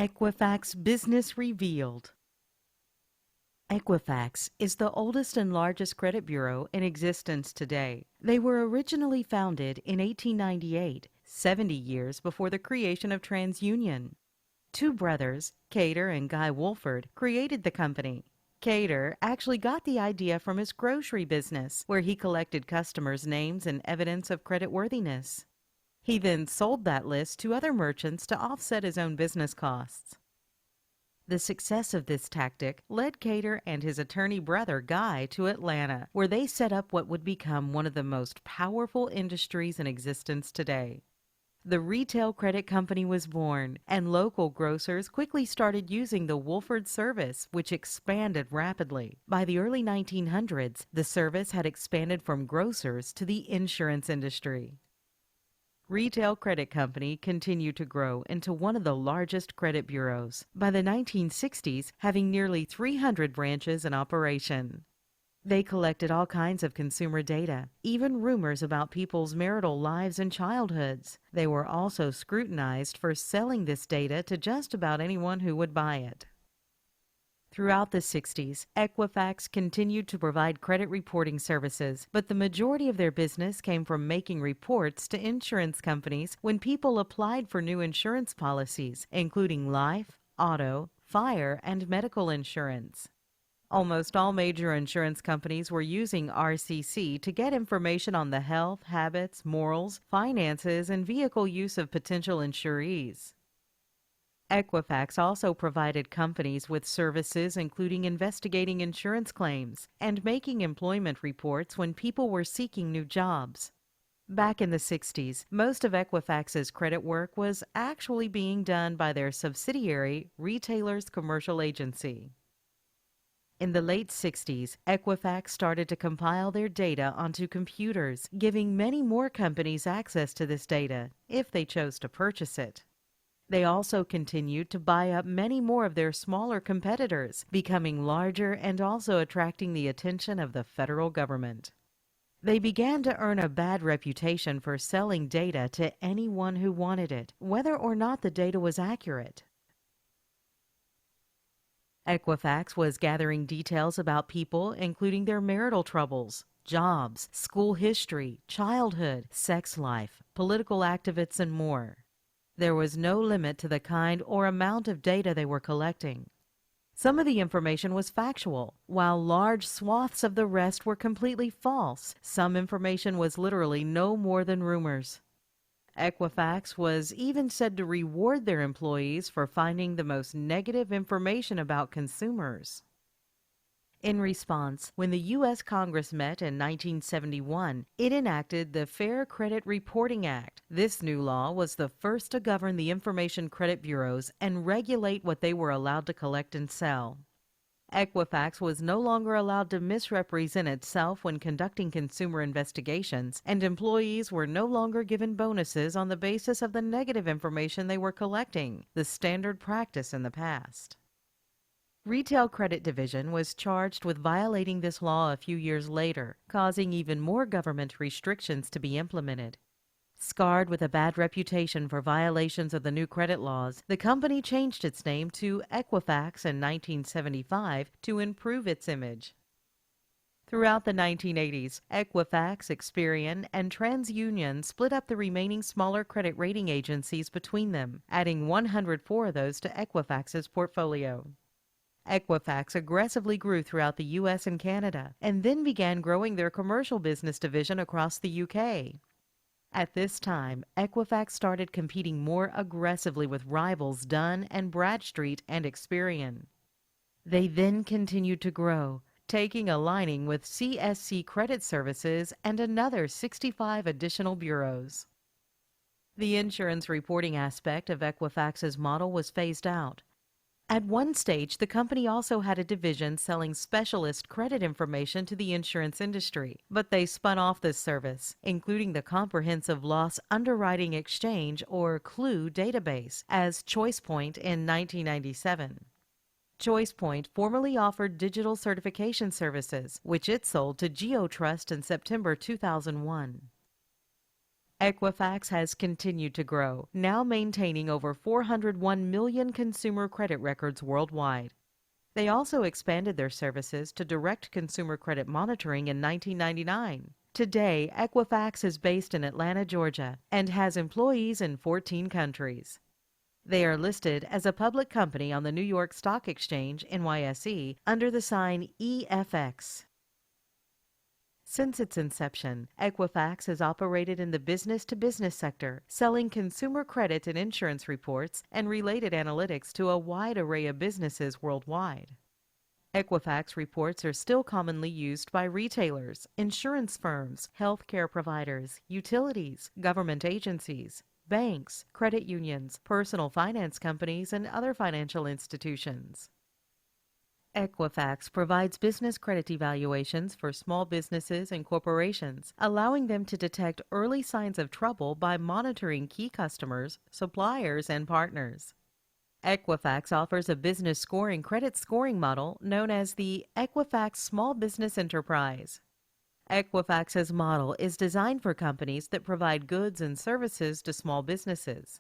Equifax Business Revealed. Equifax is the oldest and largest credit bureau in existence today. They were originally founded in 1898, 70 years before the creation of TransUnion. Two brothers, Cater and Guy Wolford, created the company. Cater actually got the idea from his grocery business, where he collected customers' names and evidence of creditworthiness. He then sold that list to other merchants to offset his own business costs. The success of this tactic led Cater and his attorney brother Guy to Atlanta, where they set up what would become one of the most powerful industries in existence today. The retail credit company was born, and local grocers quickly started using the Wolford service, which expanded rapidly. By the early 1900s, the service had expanded from grocers to the insurance industry. Retail Credit Company continued to grow into one of the largest credit bureaus, by the 1960s having nearly 300 branches in operation. They collected all kinds of consumer data, even rumors about people's marital lives and childhoods. They were also scrutinized for selling this data to just about anyone who would buy it. Throughout the 60s, Equifax continued to provide credit reporting services, but the majority of their business came from making reports to insurance companies when people applied for new insurance policies, including life, auto, fire, and medical insurance. Almost all major insurance companies were using RCC to get information on the health, habits, morals, finances, and vehicle use of potential insurees. Equifax also provided companies with services including investigating insurance claims and making employment reports when people were seeking new jobs. Back in the 60s, most of Equifax's credit work was actually being done by their subsidiary, Retailers Commercial Agency. In the late 60s, Equifax started to compile their data onto computers, giving many more companies access to this data, if they chose to purchase it. They also continued to buy up many more of their smaller competitors, becoming larger and also attracting the attention of the federal government. They began to earn a bad reputation for selling data to anyone who wanted it, whether or not the data was accurate. Equifax was gathering details about people, including their marital troubles, jobs, school history, childhood, sex life, political activists, and more. There was no limit to the kind or amount of data they were collecting. Some of the information was factual, while large swaths of the rest were completely false. Some information was literally no more than rumors. Equifax was even said to reward their employees for finding the most negative information about consumers. In response, when the U.S. Congress met in 1971, it enacted the Fair Credit Reporting Act. This new law was the first to govern the information credit bureaus and regulate what they were allowed to collect and sell. Equifax was no longer allowed to misrepresent itself when conducting consumer investigations, and employees were no longer given bonuses on the basis of the negative information they were collecting, the standard practice in the past. Retail Credit Division was charged with violating this law a few years later, causing even more government restrictions to be implemented. Scarred with a bad reputation for violations of the new credit laws, the company changed its name to Equifax in 1975 to improve its image. Throughout the 1980s, Equifax, Experian, and TransUnion split up the remaining smaller credit rating agencies between them, adding 104 of those to Equifax's portfolio. Equifax aggressively grew throughout the U.S. and Canada, and then began growing their commercial business division across the U.K. At this time, Equifax started competing more aggressively with rivals Dun & Bradstreet and Experian. They then continued to grow, taking a lining with CSC Credit Services and another 65 additional bureaus. The insurance reporting aspect of Equifax's model was phased out. At one stage, the company also had a division selling specialist credit information to the insurance industry, but they spun off this service, including the Comprehensive Loss Underwriting Exchange, or CLUE database, as ChoicePoint in 1997. ChoicePoint formerly offered digital certification services, which it sold to GeoTrust in September 2001. Equifax has continued to grow, now maintaining over 401 million consumer credit records worldwide. They also expanded their services to direct consumer credit monitoring in 1999. Today, Equifax is based in Atlanta, Georgia, and has employees in 14 countries. They are listed as a public company on the New York Stock Exchange, NYSE, under the sign EFX. Since its inception, Equifax has operated in the business-to-business sector, selling consumer credit and insurance reports and related analytics to a wide array of businesses worldwide. Equifax reports are still commonly used by retailers, insurance firms, healthcare providers, utilities, government agencies, banks, credit unions, personal finance companies, and other financial institutions. Equifax provides business credit evaluations for small businesses and corporations, allowing them to detect early signs of trouble by monitoring key customers, suppliers, and partners. Equifax offers a business scoring credit scoring model known as the Equifax Small Business Enterprise. Equifax's model is designed for companies that provide goods and services to small businesses.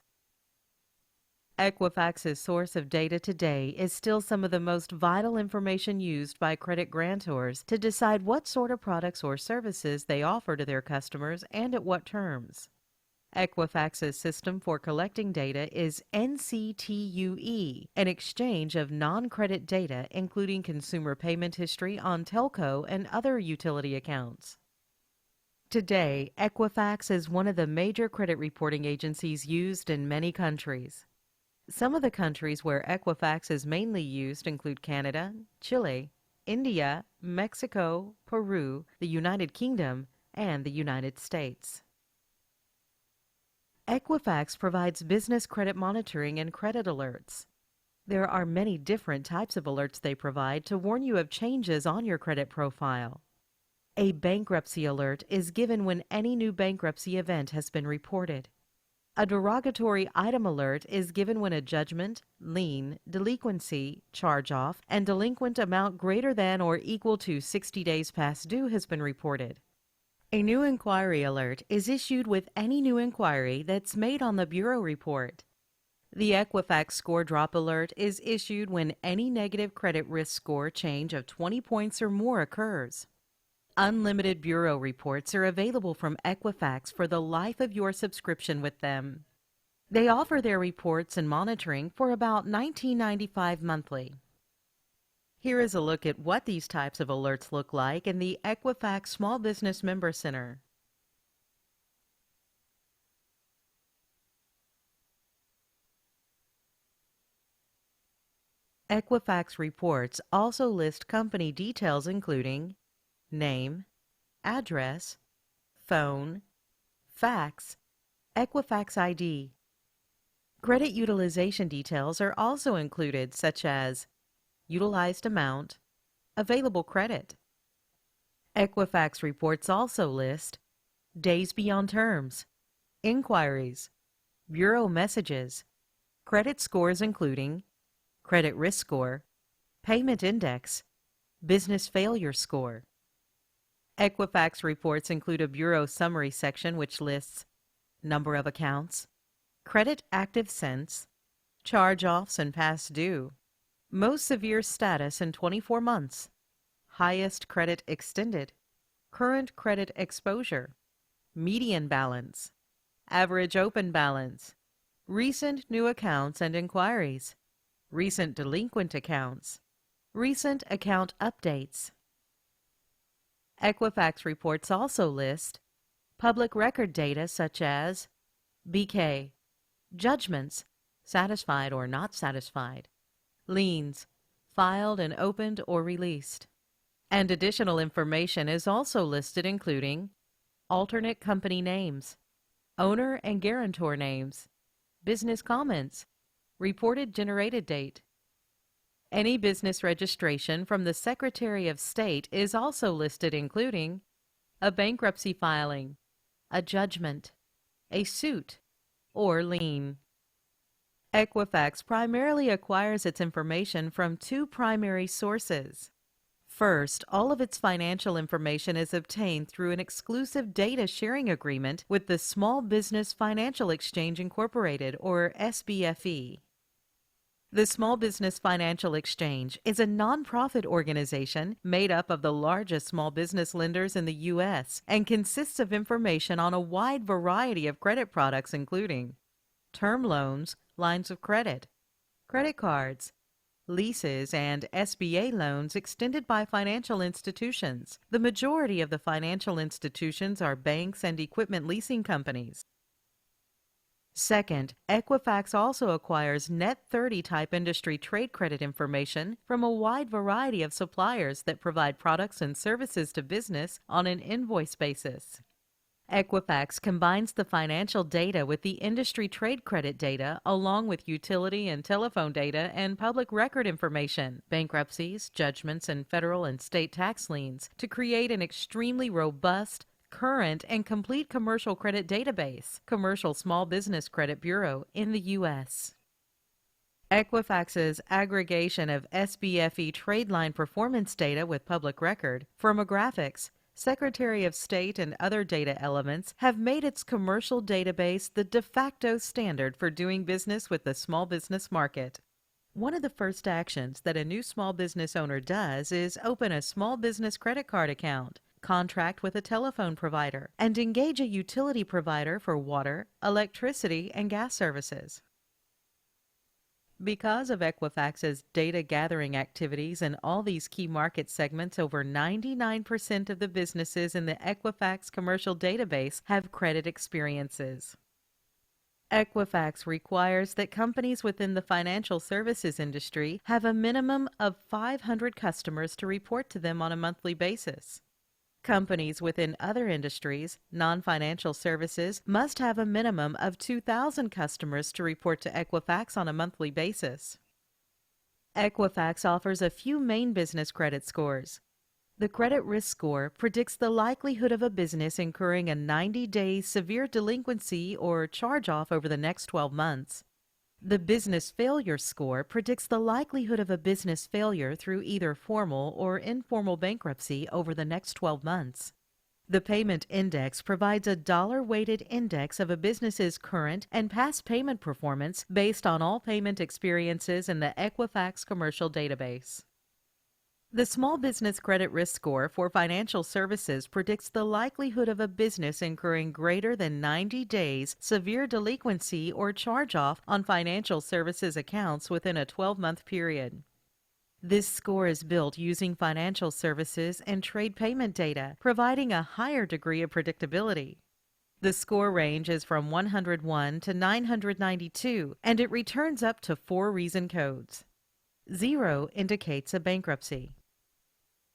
Equifax's source of data today is still some of the most vital information used by credit grantors to decide what sort of products or services they offer to their customers and at what terms. Equifax's system for collecting data is NCTUE, an exchange of non-credit data including consumer payment history on telco and other utility accounts. Today, Equifax is one of the major credit reporting agencies used in many countries. Some of the countries where Equifax is mainly used include Canada, Chile, India, Mexico, Peru, the United Kingdom, and the United States. Equifax provides business credit monitoring and credit alerts. There are many different types of alerts they provide to warn you of changes on your credit profile. A bankruptcy alert is given when any new bankruptcy event has been reported. A derogatory item alert is given when a judgment, lien, delinquency, charge-off, and delinquent amount greater than or equal to 60 days past due has been reported. A new inquiry alert is issued with any new inquiry that's made on the Bureau report. The Equifax Score Drop Alert is issued when any negative credit risk score change of 20 points or more occurs. Unlimited Bureau reports are available from Equifax for the life of your subscription with them. They offer their reports and monitoring for about $19.95 monthly. Here is a look at what these types of alerts look like in the Equifax Small Business Member Center. Equifax reports also list company details including name, address, phone, fax, Equifax ID. Credit utilization details are also included, such as utilized amount, available credit. Equifax reports also list days beyond terms, inquiries, bureau messages, credit scores including credit risk score, payment index, business failure score. Equifax reports include a bureau summary section which lists number of accounts, credit active since, charge-offs and past due, most severe status in 24 months, highest credit extended, current credit exposure, median balance, average open balance, recent new accounts and inquiries, recent delinquent accounts, recent account updates. Equifax reports also list public record data such as BK, judgments, satisfied or not satisfied, liens, filed and opened or released. And additional information is also listed including alternate company names, owner and guarantor names, business comments, reported generated date. Any business registration from the Secretary of State is also listed including a bankruptcy filing, a judgment, a suit, or lien. Equifax primarily acquires its information from two primary sources: First, all of its financial information is obtained through an exclusive data sharing agreement with the Small Business Financial Exchange Incorporated, or SBFE. The Small Business Financial Exchange is a nonprofit organization made up of the largest small business lenders in the U.S. and consists of information on a wide variety of credit products, including term loans, lines of credit, credit cards, leases, and SBA loans extended by financial institutions. The majority of the financial institutions are banks and equipment leasing companies. Second, Equifax also acquires Net 30 type industry trade credit information from a wide variety of suppliers that provide products and services to business on an invoice basis. Equifax combines the financial data with the industry trade credit data along with utility and telephone data and public record information, bankruptcies, judgments, and federal and state tax liens to create an extremely robust, current, and complete commercial credit database, Commercial Small Business Credit Bureau, in the U.S. Equifax's aggregation of SBFE trade line performance data with public record, firmographics, Secretary of State, and other data elements have made its commercial database the de facto standard for doing business with the small business market. One of the first actions that a new small business owner does is open a small business credit card account, contract with a telephone provider, and engage a utility provider for water, electricity, and gas services. Because of Equifax's data gathering activities in all these key market segments, over 99% of the businesses in the Equifax commercial database have credit experiences. Equifax requires that companies within the financial services industry have a minimum of 500 customers to report to them on a monthly basis. Companies within other industries, non-financial services, must have a minimum of 2,000 customers to report to Equifax on a monthly basis. Equifax offers a few main business credit scores. The credit risk score predicts the likelihood of a business incurring a 90-day severe delinquency or charge-off over the next 12 months. The business failure score predicts the likelihood of a business failure through either formal or informal bankruptcy over the next 12 months. The payment index provides a dollar-weighted index of a business's current and past payment performance based on all payment experiences in the Equifax commercial database. The Small Business Credit Risk Score for financial services predicts the likelihood of a business incurring greater than 90 days severe delinquency or charge-off on financial services accounts within a 12-month period. This score is built using financial services and trade payment data, providing a higher degree of predictability. The score range is from 101 to 992, and it returns up to 4 reason codes. 0 indicates a bankruptcy.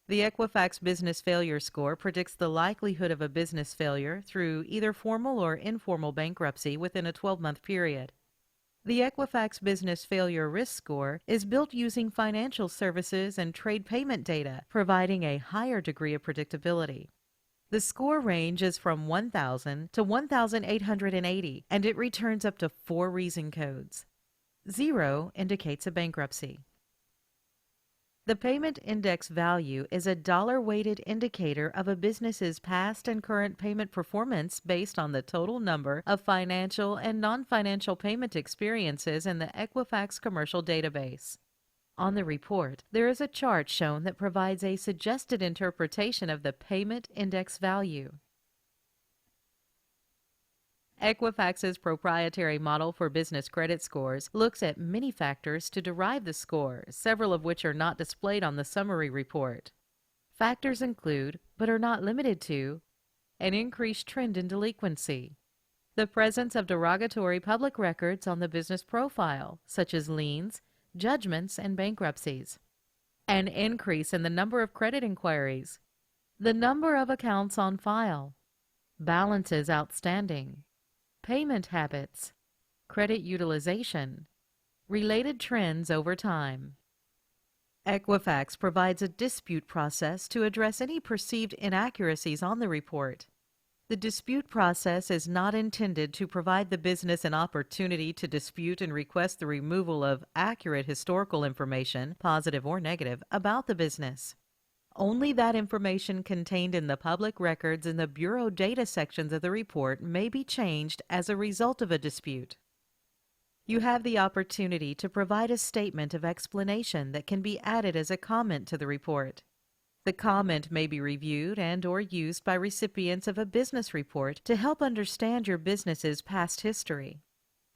The Equifax Business Failure Score predicts the likelihood of a business failure through either formal or informal bankruptcy within a 12-month period. The Equifax Business Failure Risk Score is built using financial services and trade payment data, providing a higher degree of predictability. The score range is from 1,000 to 1,880, and it returns up to 4 reason codes. 0 indicates a bankruptcy. The payment index value is a dollar-weighted indicator of a business's past and current payment performance based on the total number of financial and non-financial payment experiences in the Equifax commercial database. On the report, there is a chart shown that provides a suggested interpretation of the payment index value. Equifax's proprietary model for business credit scores looks at many factors to derive the score, several of which are not displayed on the summary report. Factors include, but are not limited to, an increased trend in delinquency, the presence of derogatory public records on the business profile, such as liens, judgments, and bankruptcies, an increase in the number of credit inquiries, the number of accounts on file, balances outstanding, payment habits, credit utilization, related trends over time. Equifax provides a dispute process to address any perceived inaccuracies on the report. The dispute process is not intended to provide the business an opportunity to dispute and request the removal of accurate historical information, positive or negative, about the business. Only that information contained in the public records in the Bureau data sections of the report may be changed as a result of a dispute. You have the opportunity to provide a statement of explanation that can be added as a comment to the report. The comment may be reviewed and/or used by recipients of a business report to help understand your business's past history.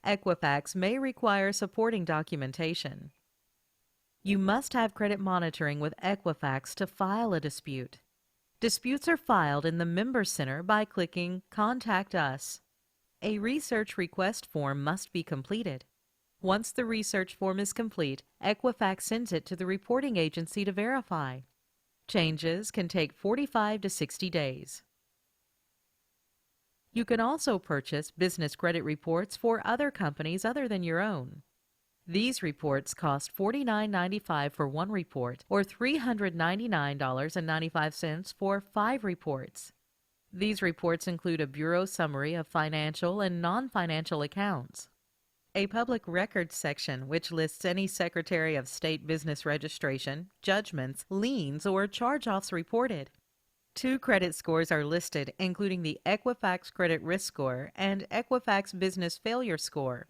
Equifax may require supporting documentation. You must have credit monitoring with Equifax to file a dispute. Disputes are filed in the Member Center by clicking Contact Us. A research request form must be completed. Once the research form is complete, Equifax sends it to the reporting agency to verify. Changes can take 45 to 60 days. You can also purchase business credit reports for other companies other than your own. These reports cost $49.95 for one report or $399.95 for 5 reports. These reports include a bureau summary of financial and non-financial accounts, a public records section which lists any Secretary of State business registration, judgments, liens, or charge-offs reported. 2 credit scores are listed, including the Equifax Credit Risk Score and Equifax Business Failure Score.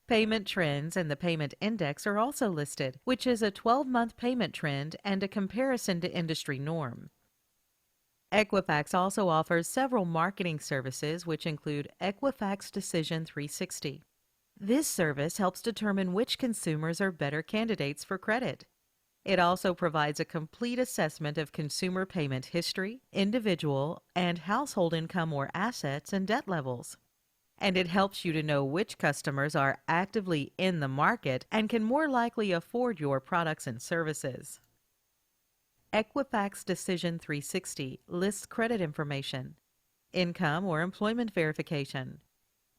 Payment trends and the payment index are also listed, which is a 12-month payment trend and a comparison to industry norm. Equifax also offers several marketing services, which include Equifax Decision 360. This service helps determine which consumers are better candidates for credit. It also provides a complete assessment of consumer payment history, individual and household income or assets, and debt levels. And it helps you to know which customers are actively in the market and can more likely afford your products and services. Equifax Decision 360 lists credit information, income or employment verification,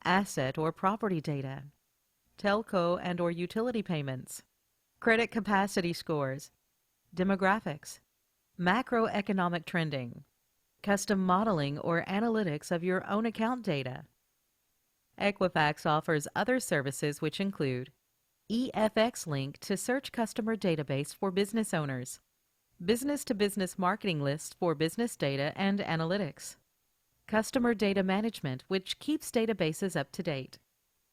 asset or property data, telco and/or utility payments, credit capacity scores, demographics, macroeconomic trending, custom modeling or analytics of your own account data. Equifax offers other services which include EFX Link to search customer database for business owners, business-to-business marketing lists for business data and analytics, customer data management, which keeps databases up to date,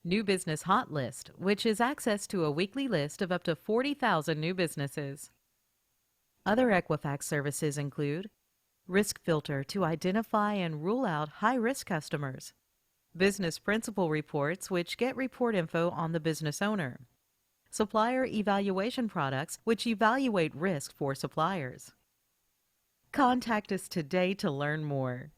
New Business Hot List, which is access to a weekly list of up to 40,000 new businesses. Other Equifax services include Risk Filter to identify and rule out high-risk customers, Business Principal Reports, which get report info on the business owner, Supplier Evaluation Products, which evaluate risk for suppliers. Contact us today to learn more.